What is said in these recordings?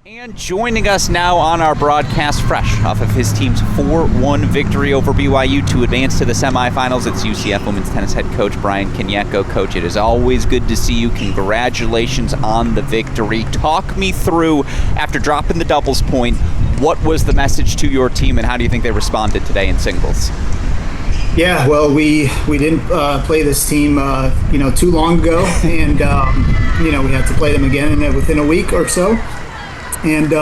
And joining us now on our broadcast, fresh off of his team's 4-1 victory over BYU to advance to the semifinals, it's UCF women's tennis head coach Brian Kanyeko. Coach, it is always good to see you. Congratulations on the victory. Talk me through, after dropping the doubles point, what was the message to your team and how do you think they responded today in singles? Yeah, well, we didn't play this team, too long ago, and we had to play them again within a week or so. And,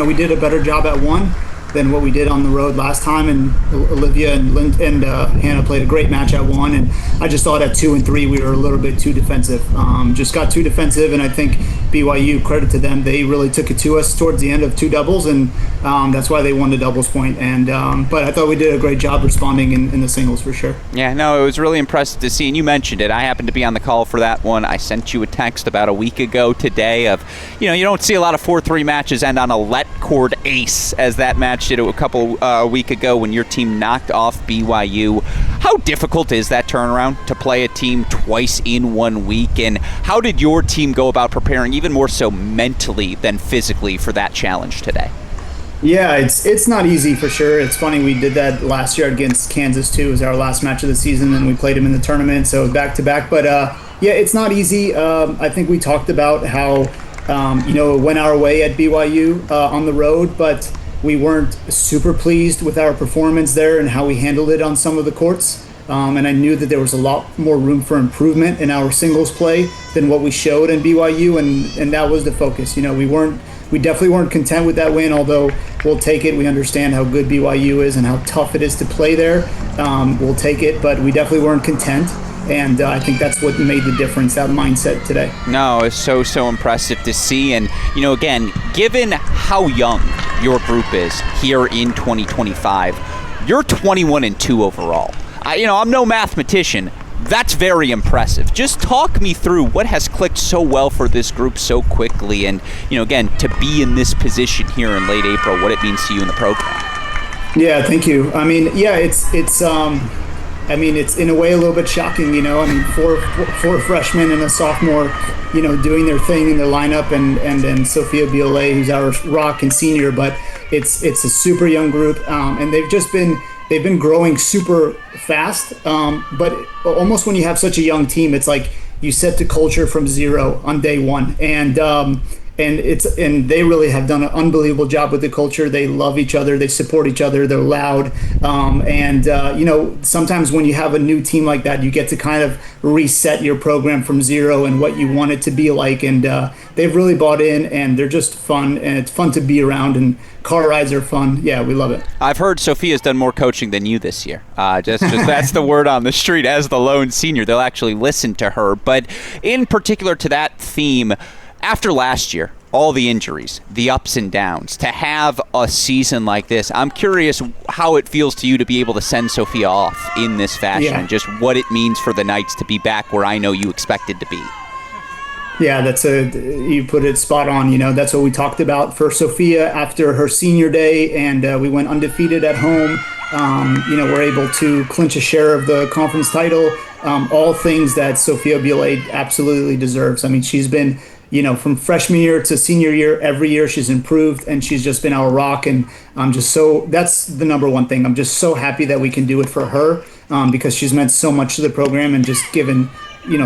we did a better job at one than what we did on the road last time. And Olivia and Hannah played a great match at one. And I just thought at 2 and 3 we were a little bit too defensive. Just got too defensive. And I think BYU, credit to them, they really took it to us towards the end of 2 doubles. And that's why they won the doubles point. And but I thought we did a great job responding in the singles for sure. Yeah, no, it was really impressive to see. And you mentioned it. I happened to be on the call for that one. I sent you a text about a week ago today of, you don't see a lot of 4-3 matches end on a let cord ace, as that match did a couple week ago when your team knocked off BYU. How difficult is that turnaround to play a team twice in 1 week? And how did your team go about preparing, even more so mentally than physically, for that challenge today? Yeah, it's not easy for sure. It's funny, we did that last year against Kansas too. It was our last match of the season, and we played them in the tournament, so back to back. But it's not easy. I think we talked about how it went our way at BYU on the road, but we weren't super pleased with our performance there and how we handled it on some of the courts. And I knew that there was a lot more room for improvement in our singles play than what we showed in BYU, and that was the focus. We definitely weren't content with that win, although we'll take it. We understand how good BYU is and how tough it is to play there. We'll take it, but we definitely weren't content. And I think that's what made the difference, that mindset today. No, it's so impressive to see. And, again, given how young your group is here in 2025, you're 21-2 overall. I'm no mathematician. That's very impressive. Just talk me through what has clicked so well for this group so quickly. And, again, to be in this position here in late April, what it means to you in the program. Yeah, thank you. It's in a way a little bit shocking, four freshmen and a sophomore, doing their thing in the lineup, and then Sophia Biolay, who's our rock and senior, but it's a super young group, and they've been growing super fast, but almost when you have such a young team, it's like you set the culture from zero on day one, and they really have done an unbelievable job with the culture. They love each other. They support each other. They're loud. Sometimes when you have a new team like that, you get to kind of reset your program from zero and what you want it to be like. And they've really bought in, and they're just fun, and it's fun to be around, and car rides are fun. Yeah, we love it. I've heard Sophia's done more coaching than you this year. Just that's the word on the street. As the lone senior, they'll actually listen to her. But in particular to that theme, after last year, all the injuries, the ups and downs, to have a season like this, I'm curious how it feels to you to be able to send Sophia off in this fashion, and just what it means for the Knights to be back where I know you expected to be. Yeah, you put it spot on. That's what we talked about for Sophia after her senior day, and we went undefeated at home. We're able to clinch a share of the conference title. All things that Sophia Biolay absolutely deserves. I mean, she's been, from freshman year to senior year, every year she's improved, and she's just been our rock. And that's the number one thing. I'm just so happy that we can do it for her, because she's meant so much to the program and just given,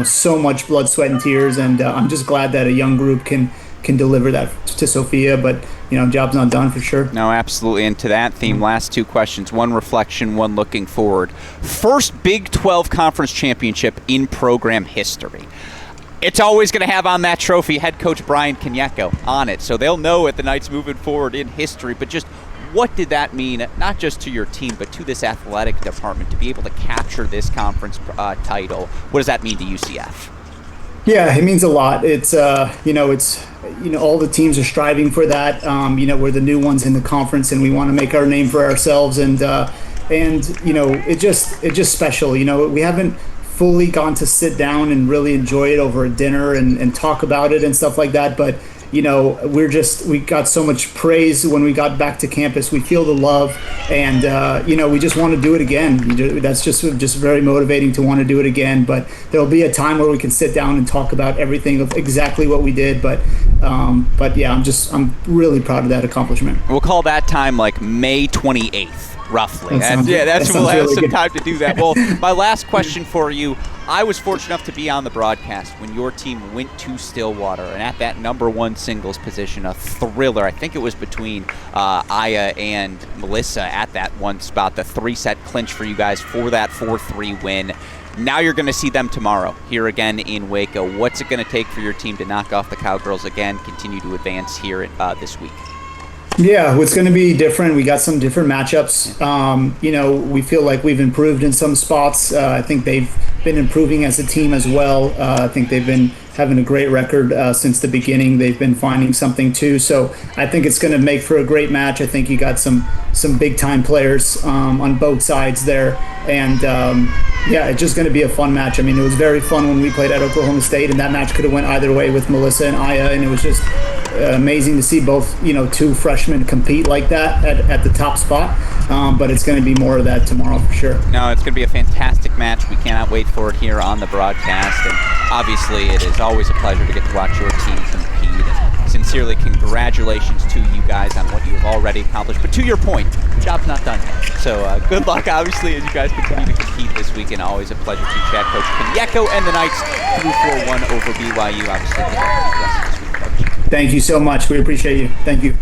so much blood, sweat, and tears. And I'm just glad that a young group can deliver that to Sophia, but job's not done for sure. No, absolutely. And to that theme, last 2 questions, one reflection, one looking forward. First Big 12 Conference Championship in program history. It's always going to have on that trophy head coach Brian Kanyeko on it, so they'll know it, the Knights moving forward in history. But just what did that mean, not just to your team, but to this athletic department, to be able to capture this conference title? What does that mean to UCF? Yeah, it means a lot. It's all the teams are striving for that. We're the new ones in the conference, and we want to make our name for ourselves. And it's just special. We haven't fully gone to sit down and really enjoy it over a dinner and talk about it and stuff like that. But we got so much praise when we got back to campus. We feel the love, and we just want to do it again. That's just very motivating to want to do it again. But there'll be a time where we can sit down and talk about everything of exactly what we did. But yeah, I'm really proud of that accomplishment. We'll call that time like May 28th. Roughly. We'll have really some good. time to do that. Well, my last question for you. I was fortunate enough to be on the broadcast when your team went to Stillwater, and at that number 1 singles position, a thriller. I think it was between Aya and Melissa at that one spot, the 3-set clinch for you guys for that 4-3 win. Now you're going to see them tomorrow here again in Waco. What's it going to take for your team to knock off the Cowgirls again, continue to advance here this week? Yeah, it's going to be different. We got some different matchups. We feel like we've improved in some spots. I think they've been improving as a team as well. I think they've been having a great record since the beginning. They've been finding something too. So I think it's going to make for a great match. I think you got some big time players on both sides there. And it's just going to be a fun match. I mean, it was very fun when we played at Oklahoma State, and that match could have went either way with Melissa and Aya, and it was just amazing to see both, 2 freshmen compete like that at the top spot. But it's going to be more of that tomorrow for sure. No, it's going to be a fantastic match. We cannot wait for it here on the broadcast. And obviously, it is always a pleasure to get to watch your team compete. And sincerely, congratulations to you guys on what you have already accomplished. But to your point, the job's not done yet. So good luck, obviously, as you guys continue to compete this weekend. Always a pleasure to chat. Coach Kanyeko and the Knights through 4-1 over BYU. Obviously, good luck to the rest of this week, Coach. Thank you so much. We appreciate you. Thank you.